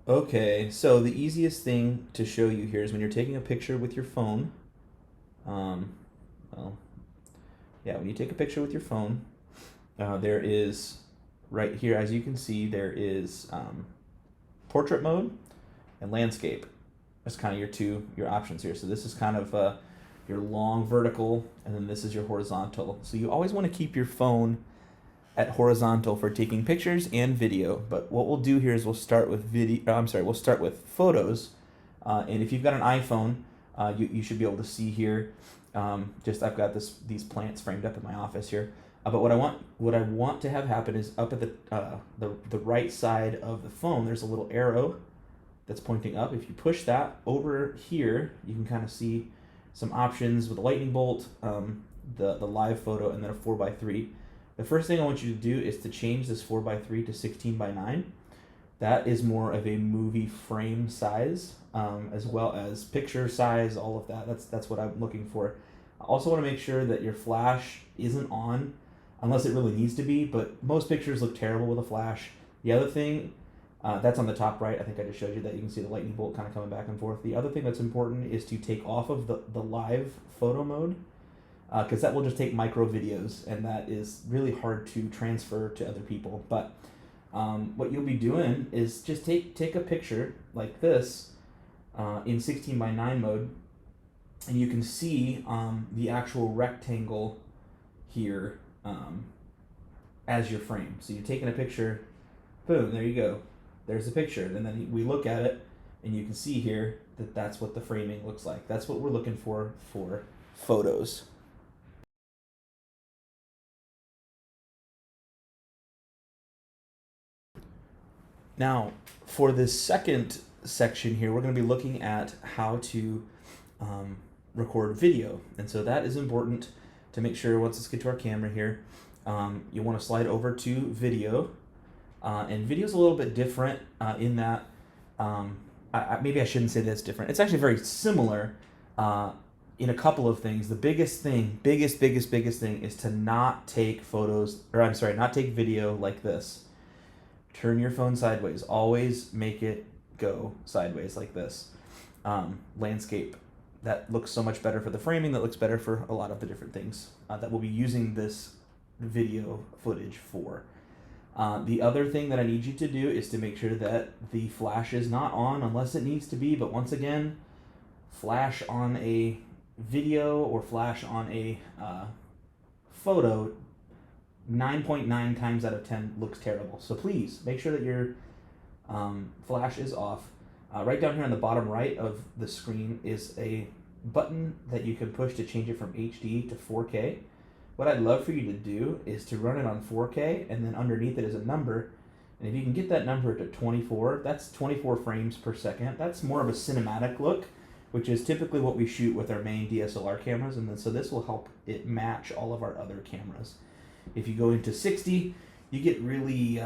Okay, so the easiest thing to show you here is when you're taking a picture with your phone. Um, well, yeah, when you take a picture with your phone, there is right here, as you can see, there is portrait mode and landscape. That's kind of your options here. So this is kind of your long vertical, and then this is your horizontal. So you always want to keep your phone at horizontal for taking pictures and video. But what we'll do here is we'll start with video. We'll start with photos. And if you've got an iPhone, you should be able to see here. Just I've got these plants framed up in my office here. But what I want to have happen is up at the right side of the phone. There's a little arrow that's pointing up. If you push that over here, you can kind of see some options with a lightning bolt, the live photo, and then a 4x3. The first thing I want you to do is to change this 4x3 to 16:9. That is more of a movie frame size, as well as picture size, all of that. That's what I'm looking for. I also want to make sure that your flash isn't on, unless it really needs to be, but most pictures look terrible with a flash. The other thing, that's on the top right. I think I just showed you that. You can see the lightning bolt kind of coming back and forth. The other thing that's important is to take off of the live photo mode, because that will just take micro videos, and that is really hard to transfer to other people. But what you'll be doing is just take a picture like this in 16:9 mode, and you can see the actual rectangle here as your frame. So you're taking a picture, boom, there you go. There's the picture, and then we look at it, and you can see here that that's what the framing looks like. That's what we're looking for photos. Now, for this second section here, we're going to be looking at how to record video. And so that is important to make sure. Once let's get to our camera here, you want to slide over to video. And video is a little bit different in that, maybe I shouldn't say that's different. It's actually very similar in a couple of things. The biggest thing is to not take photos, not take video like this. Turn your phone sideways. Always make it go sideways like this. Landscape. That looks so much better for the framing. That looks better for a lot of the different things that we'll be using this video footage for. The other thing that I need you to do is to make sure that the flash is not on unless it needs to be. But once again, flash on a video or flash on a photo 9.9 times out of 10 looks terrible. So please make sure that your flash is off. Right down here on the bottom right of the screen is a button that you can push to change it from HD to 4K. What I'd love for you to do is to run it on 4K, and then underneath it is a number. And if you can get that number to 24, that's 24 frames per second. That's more of a cinematic look, which is typically what we shoot with our main DSLR cameras. And then so this will help it match all of our other cameras. If you go into 60, you get really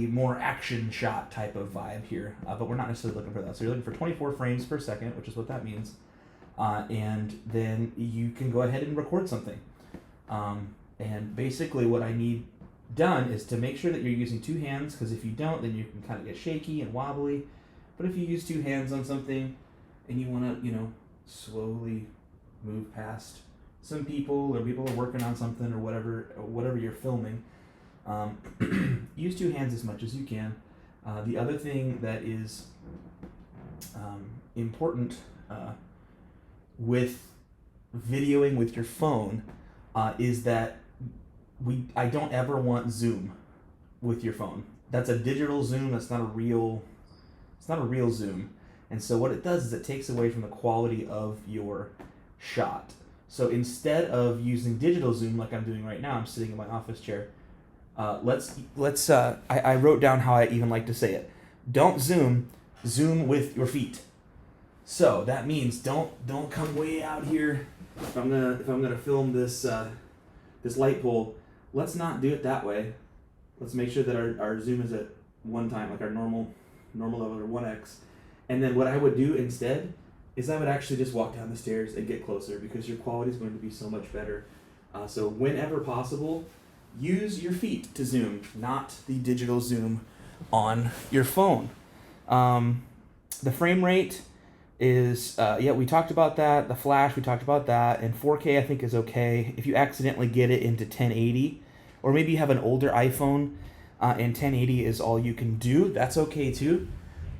more action shot type of vibe here, but we're not necessarily looking for that. So you're looking for 24 frames per second, which is what that means, and then you can go ahead and record something. And basically what I need done is to make sure that you're using two hands, because if you don't, then you can kind of get shaky and wobbly. But if you use two hands on something and you want to, slowly move past some people, or people are working on something, or whatever you're filming, use two hands as much as you can. The other thing that is important with videoing with your phone is that I don't ever want zoom with your phone. That's a digital zoom. That's not a real. It's not a real zoom. And so what it does is it takes away from the quality of your shot. So instead of using digital zoom like I'm doing right now, I'm sitting in my office chair. I wrote down how I even like to say it. Don't zoom with your feet. So that means don't come way out here. If I'm gonna film this light pole, let's not do it that way. Let's make sure that our zoom is at 1 time, like our normal level, or 1x. And then what I would do instead is I would actually just walk down the stairs and get closer, because your quality is going to be so much better. So whenever possible, use your feet to zoom, not the digital zoom on your phone. The frame rate is, yeah, we talked about that. The flash, we talked about that. And 4K, I think, is okay. If you accidentally get it into 1080, or maybe you have an older iPhone and 1080 is all you can do, that's okay too.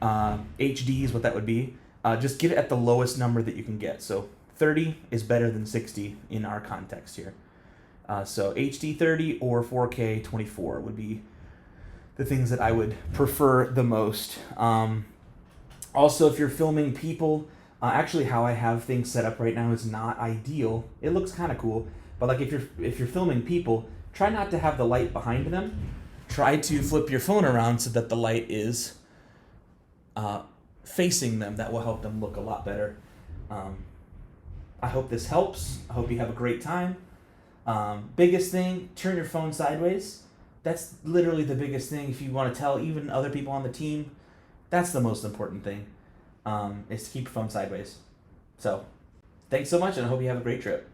HD is what that would be. Just get it at the lowest number that you can get. So 30 is better than 60 in our context here. So HD 30 or 4K 24 would be the things that I would prefer the most. Also, if you're filming people, actually how I have things set up right now is not ideal. It looks kind of cool, but like if you're filming people, try not to have the light behind them. Try to flip your phone around so that the light is facing them. That will help them look a lot better. I hope this helps. I hope you have a great time. Biggest thing, turn your phone sideways. That's literally the biggest thing. If you want to tell even other people on the team, that's the most important thing, is to keep your phone sideways. So, thanks so much, and I hope you have a great trip.